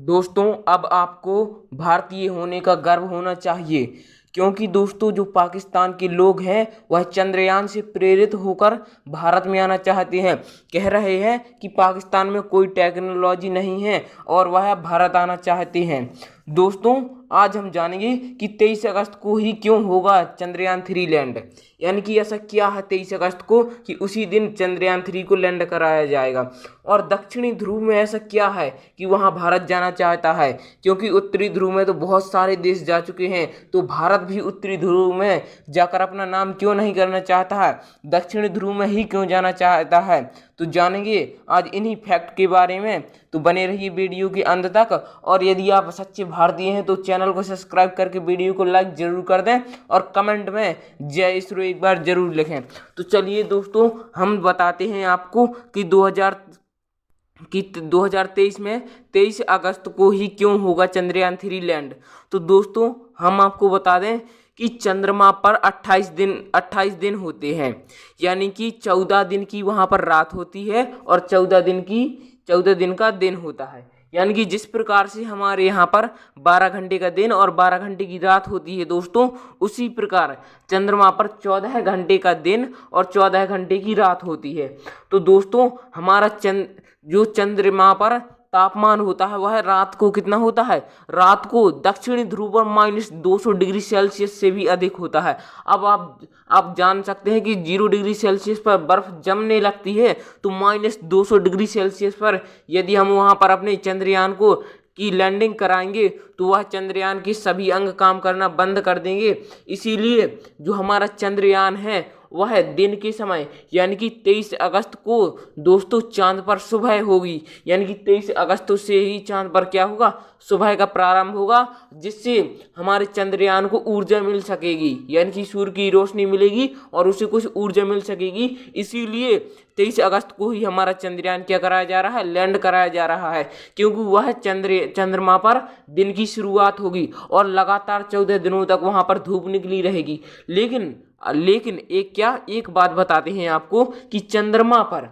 दोस्तों, अब आपको भारतीय होने का गर्व होना चाहिए, क्योंकि दोस्तों जो पाकिस्तान के लोग हैं वह चंद्रयान से प्रेरित होकर भारत में आना चाहते हैं। कह रहे हैं कि पाकिस्तान में कोई टेक्नोलॉजी नहीं है और वह भारत आना चाहते हैं। दोस्तों, आज हम जानेंगे कि 23 अगस्त को ही क्यों होगा चंद्रयान 3 लैंड। यानी कि ऐसा क्या है 23 अगस्त को कि उसी दिन चंद्रयान 3 को लैंड कराया जाएगा। और दक्षिणी ध्रुव में ऐसा क्या है कि वहां भारत जाना चाहता है, क्योंकि उत्तरी ध्रुव में तो बहुत सारे देश जा चुके हैं, तो भारत भी उत्तरी ध्रुव में जाकर अपना नाम क्यों नहीं करना चाहता है, दक्षिणी ध्रुव में ही क्यों जाना चाहता है। तो जानेंगे आज इन्हीं फैक्ट के बारे में। तो बने रहिए वीडियो के अंत तक। और यदि आप सच्चे भारतीय हैं तो चैनल को सब्सक्राइब करके वीडियो को लाइक जरूर कर दें और कमेंट में जय इसरो एक बार जरूर लिखें। तो चलिए दोस्तों, हम बताते हैं आपको कि 2023 में 23 अगस्त को ही क्यों होगा चंद्रयान 3 लैंड। तो दोस्तों, हम आपको बता दें कि चंद्रमा पर 28 दिन होते हैं, यानी कि 14 दिन की वहां पर रात होती है और 14 दिन का दिन होता है। यानी कि जिस प्रकार से हमारे यहाँ पर 12 घंटे का दिन और 12 घंटे की रात होती है दोस्तों, उसी प्रकार चंद्रमा पर 14 घंटे का दिन और 14 घंटे की रात होती है। तो दोस्तों, हमारा जो चंद्रमा पर तापमान होता है वह रात को कितना होता है, रात को दक्षिणी ध्रुव पर -200 डिग्री सेल्सियस से भी अधिक होता है। अब आप जान सकते हैं कि 0 डिग्री सेल्सियस पर बर्फ जमने लगती है, तो -200 डिग्री सेल्सियस पर यदि हम वहां पर अपने चंद्रयान को की लैंडिंग कराएंगे तो वह चंद्रयान के सभी अंग काम करना बंद कर देंगे। इसीलिए जो हमारा चंद्रयान है वह दिन के समय यानी कि 23 अगस्त को दोस्तों चांद पर सुबह होगी। यानी कि 23 अगस्त से ही चांद पर क्या होगा, सुबह का प्रारंभ होगा, जिससे हमारे चंद्रयान को ऊर्जा मिल सकेगी, यानी कि सूर्य की रोशनी मिलेगी और उसे कुछ ऊर्जा मिल सकेगी। इसीलिए 23 अगस्त को ही हमारा चंद्रयान क्या कराया जा रहा है, लैंड कराया जा रहा है, क्योंकि वह चंद्रमा पर दिन की शुरुआत होगी और लगातार 14 दिनों तक वहां पर धूप निकली रहेगी। लेकिन एक बात बताते हैं आपको कि चंद्रमा पर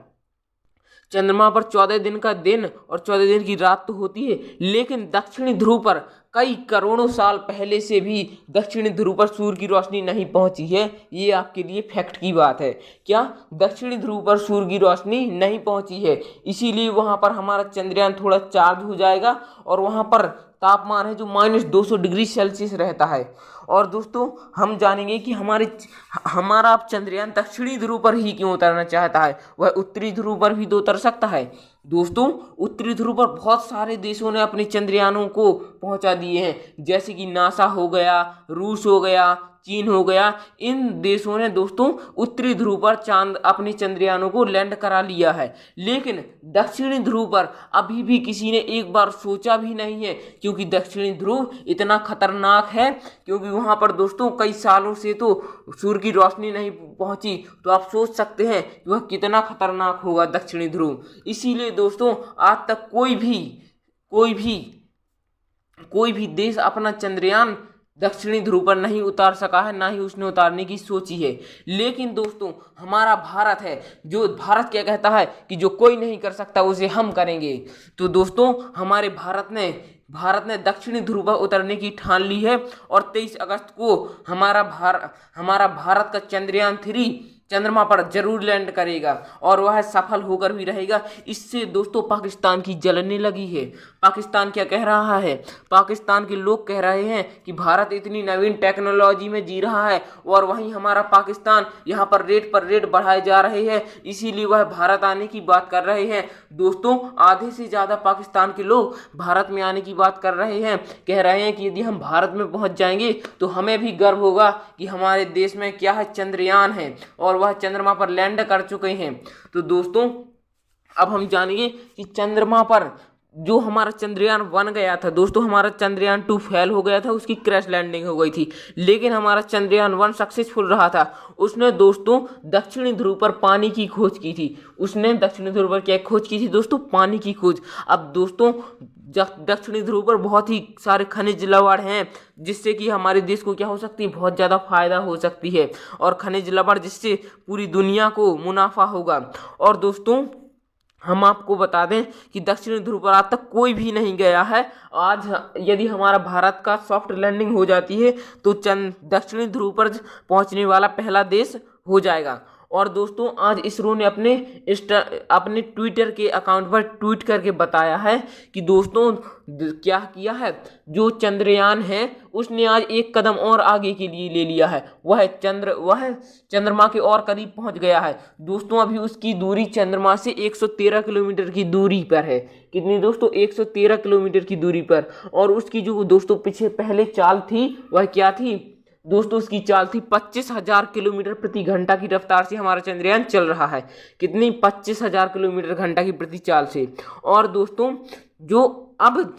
14 दिन का दिन और 14 दिन की रात तो होती है, लेकिन दक्षिणी ध्रुव पर कई करोड़ों साल पहले से भी दक्षिणी ध्रुव पर सूर्य की रोशनी नहीं पहुंची है। ये आपके लिए फैक्ट की बात है। क्या दक्षिणी ध्रुव पर सूर्य की रोशनी नहीं पहुंची है, इसीलिए वहां पर हमारा चंद्रयान थोड़ा चार्ज हो जाएगा और वहां पर तापमान है जो -200 डिग्री सेल्सियस रहता है। और दोस्तों, हम जानेंगे कि हमारा अब चंद्रयान दक्षिणी ध्रुव पर ही क्यों उतरना चाहता है, वह उत्तरी ध्रुव पर भी तो उतर सकता है। दोस्तों, उत्तरी ध्रुव पर बहुत सारे देशों ने अपने चंद्रयानों को पहुंचा दिए हैं, जैसे कि नासा हो गया, रूस हो गया, चीन हो गया। इन देशों ने दोस्तों उत्तरी ध्रुव पर अपने चंद्रयानों को लैंड करा लिया है, लेकिन दक्षिणी ध्रुव पर अभी भी किसी ने एक बार सोचा भी नहीं है, क्योंकि दक्षिणी ध्रुव इतना खतरनाक है, क्योंकि वहां पर दोस्तों कई सालों से तो सूर्य की रोशनी नहीं पहुंची। तो आप सोच सकते हैं कि वह कितना खतरनाक होगा दक्षिणी ध्रुव। इसीलिए दोस्तों, आज तक कोई भी देश अपना चंद्रयान दक्षिणी ध्रुव पर नहीं उतार सका है, ना ही उसने उतारने की सोची है। लेकिन दोस्तों, हमारा भारत है, जो भारत क्या कहता है कि जो कोई नहीं कर सकता उसे हम करेंगे। तो दोस्तों, हमारे भारत ने दक्षिणी ध्रुव पर उतरने की ठान ली है और 23 अगस्त को हमारा भारत का चंद्रयान 3 चंद्रमा पर जरूर लैंड करेगा और वह सफल होकर भी रहेगा। इससे दोस्तों पाकिस्तान की जलने लगी है। पाकिस्तान क्या कह रहा है, पाकिस्तान के लोग कह रहे हैं कि भारत इतनी नवीन टेक्नोलॉजी में जी रहा है और वहीं हमारा पाकिस्तान यहाँ पर रेट बढ़ाए जा रहे हैं, इसीलिए वह भारत आने की बात कर रहे हैं। दोस्तों, आधे से ज़्यादा पाकिस्तान के लोग भारत में आने की बात कर रहे हैं, कह रहे हैं कि यदि हम भारत में पहुंच जाएंगे तो हमें भी गर्व होगा कि हमारे देश में क्या है, चंद्रयान है और वह चंद्रमा पर लैंड कर चुके हैं। तो दोस्तों, अब हम जानेंगे कि चंद्रमा पर जो हमारा चंद्रयान 1 गया था दोस्तों, हमारा चंद्रयान 2 फेल हो गया था, उसकी क्रैश लैंडिंग हो गई थी, लेकिन हमारा चंद्रयान 1 सक्सेसफुल रहा था। उसने दोस्तों दक्षिणी ध्रुव पर पानी की खोज की थी। उसने दक्षिणी ध्रुव पर क्या खोज की थी दोस्तों, पानी की खोज। अब दोस्तों, दक्षिणी ध्रुव पर बहुत ही सारे खनिज लवण हैं, जिससे कि हमारे देश को क्या हो सकती है, बहुत ज़्यादा फायदा हो सकती है, और खनिज लवण जिससे पूरी दुनिया को मुनाफा होगा। और दोस्तों, हम आपको बता दें कि दक्षिणी ध्रुव पर आज तक कोई भी नहीं गया है। आज यदि हमारा भारत का सॉफ्ट लैंडिंग हो जाती है तो दक्षिणी ध्रुव पर पहुंचने वाला पहला देश हो जाएगा। और दोस्तों आज इसरो ने अपने ट्विटर के अकाउंट पर ट्वीट करके बताया है कि दोस्तों क्या किया है, जो चंद्रयान है उसने आज एक कदम और आगे के लिए ले लिया है। वह चंद्रमा के और करीब पहुंच गया है। दोस्तों अभी उसकी दूरी चंद्रमा से 113 किलोमीटर की दूरी पर है। कितनी दोस्तों? 113 किलोमीटर की दूरी पर। और उसकी जो दोस्तों पहले चाल थी वह क्या थी दोस्तों? उसकी चाल थी 25,000 किलोमीटर प्रति घंटा की रफ्तार से हमारा चंद्रयान चल रहा है। कितनी? 25,000 किलोमीटर घंटा की प्रति चाल से। और दोस्तों जो अब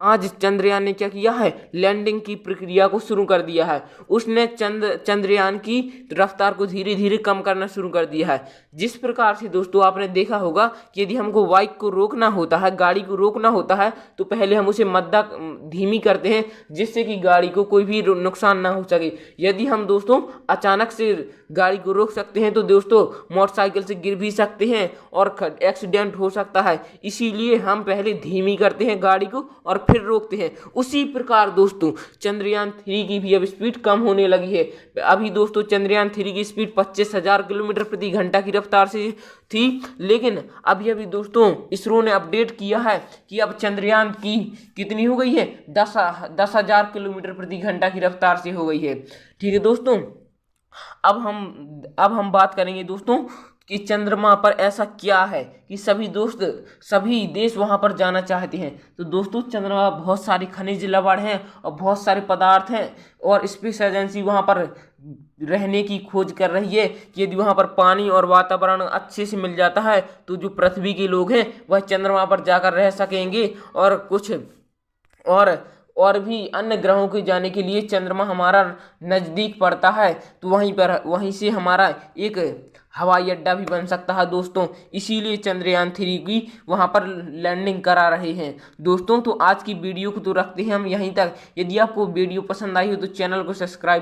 आज चंद्रयान ने क्या किया है, लैंडिंग की प्रक्रिया को शुरू कर दिया है। उसने चंद्रयान की रफ्तार को धीरे धीरे कम करना शुरू कर दिया है। जिस प्रकार से दोस्तों आपने देखा होगा कि यदि हमको बाइक को रोकना होता है, गाड़ी को रोकना होता है, तो पहले हम उसे धीमी करते हैं जिससे कि गाड़ी को कोई भी नुकसान ना हो सके। यदि हम दोस्तों अचानक से गाड़ी को रोक सकते हैं तो दोस्तों मोटरसाइकिल से गिर भी सकते हैं और एक्सीडेंट हो सकता है। इसीलिए हम पहले धीमी करते हैं गाड़ी को और फिर रोकते हैं। उसी प्रकार दोस्तों चंद्रयान 3 की भी अब स्पीड कम होने लगी है। अभी दोस्तों चंद्रयान 3 की स्पीड 25,000 किलोमीटर प्रति घंटा की रफ्तार से थी, लेकिन अभी दोस्तों इसरो ने अपडेट किया है कि अब चंद्रयान की कितनी हो गई है, 10,000 किलोमीटर प्रति घंटा की रफ्तार से हो गई है। ठीक है दोस्तों, अब हम बात करेंगे दोस्तों कि चंद्रमा पर ऐसा क्या है कि सभी देश वहां पर जाना चाहते हैं। तो दोस्तों चंद्रमा पर बहुत सारे खनिज लवण हैं और बहुत सारे पदार्थ हैं और स्पेस एजेंसी वहां पर रहने की खोज कर रही है कि यदि वहां पर पानी और वातावरण अच्छे से मिल जाता है तो जो पृथ्वी के लोग हैं वह चंद्रमा पर जाकर रह सकेंगे। और कुछ और भी अन्य ग्रहों के जाने के लिए चंद्रमा हमारा नज़दीक पड़ता है, तो वहीं से हमारा एक हवाई अड्डा भी बन सकता है दोस्तों। इसीलिए चंद्रयान 3 की वहां पर लैंडिंग करा रहे हैं दोस्तों। तो आज की वीडियो को तो रखते हैं हम यहीं तक। यदि आपको वीडियो पसंद आई हो तो चैनल को सब्सक्राइब